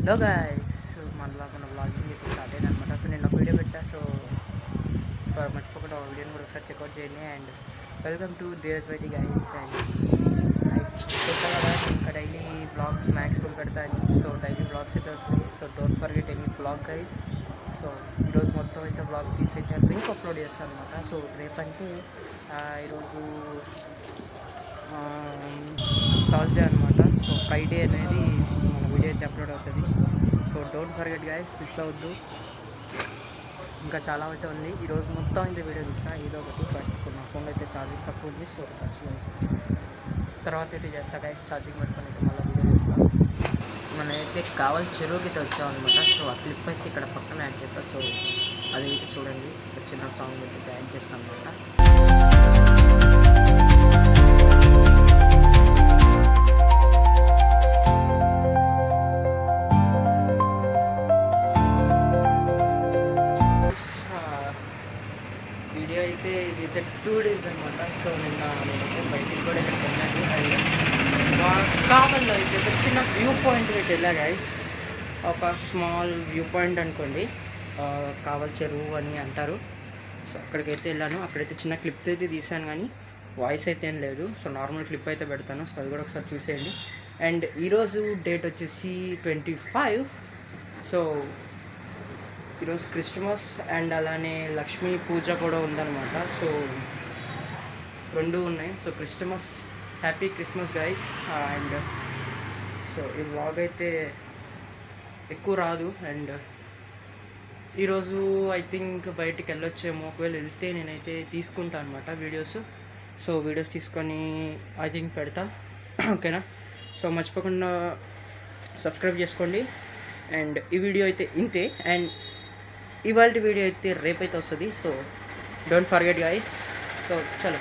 Hello guys, మనలా మన blogging అయితే స్టార్ట్ అయింది అనమాట. సో నేను ఒక వీడియో పెట్టా. సో మర్చిపోకుండా ఆ వీడియోని కూడా ఒకసారి చెక్అవుట్ చేయండి. అండ్ వెల్కమ్ టు దేర్స్ వైటీ గైస్. అండ్ ఇంకా డైలీ బ్లాగ్స్ మ్యాక్స్ ఫుల్ పెడతాను. సో డైలీ బ్లాగ్స్ అయితే వస్తాయి. So don't forget any blog guys. So ఈరోజు మొత్తం అయితే బ్లాగ్ తీసి అయితే రేపు అప్లోడ్ చేస్తాను అనమాట. సో రేపంటే ఈరోజు థర్స్డే అనమాట. సో ఫ్రైడే అనేది మన వీడియో అయితే అప్లోడ్ అవుతుంది. So don't forget guys, miss అవ్వద్దు. ఇంకా చాలా అయితే ఉంది. ఈరోజు మొత్తం అయితే వీడియో చూస్తాను ఏదో ఒకటి. బట్ ఇప్పుడు నా ఫోన్ అయితే ఛార్జింగ్ తక్కువ ఉంది. సో తర్వాత అయితే చేస్తా గైస్. ఛార్జింగ్ పెట్టుకొని అయితే మళ్ళీ వీడియో చేస్తాను. మనం అయితే కావాలి చెరువుకి అయితే వచ్చాం అనమాట. సో ఆ క్లిప్ అయితే ఇక్కడ పక్కన యాడ్ చేస్తా. సో అది అయితే చూడండి, ఒక చిన్న సాంగ్ అయితే యాడ్ చేస్తాను అనమాట. వీడియో అయితే ఇదైతే 2 days అనమాట. సో నేనైతే బయటికి కూడా వెళ్ళాను. అండ్ కావల్లో అయితే ఒక చిన్న వ్యూ పాయింట్ అయితే వెళ్ళా గైస్. ఒక స్మాల్ వ్యూ పాయింట్ అనుకోండి, కావల్ చెరువు అని అంటారు. సో అక్కడికైతే వెళ్ళాను. అక్కడైతే చిన్న క్లిప్ అయితే తీసాను, కానీ వాయిస్ అయితే ఏం లేదు. సో నార్మల్ క్లిప్ అయితే పెడతాను. సో అది కూడా ఒకసారి చూసేయండి. అండ్ ఈరోజు డేట్ వచ్చేసి 25. సో ఈరోజు క్రిస్మస్ అండ్ అలానే లక్ష్మీ పూజ కూడా ఉందన్నమాట. సో రెండు ఉన్నాయి. So Christmas, happy Christmas guys. And so ఈ వ్లాగ్ అయితే ఎక్కువ రాదు. అండ్ ఈరోజు ఐ థింక్ బయటికి వెళ్ళొచ్చేమో. ఒకవేళ వెళ్తే నేనైతే తీసుకుంటాను అనమాట వీడియోస్. సో వీడియోస్ తీసుకొని ఐ థింక్ పెడతా. ఓకేనా? సో మర్చిపోకుండా సబ్స్క్రైబ్ చేసుకోండి. అండ్ ఈ వీడియో అయితే ఇంతే. అండ్ ఇవాళ వీడియో అయితే రేపైతే వస్తుంది. So don't forget guys. So చలో.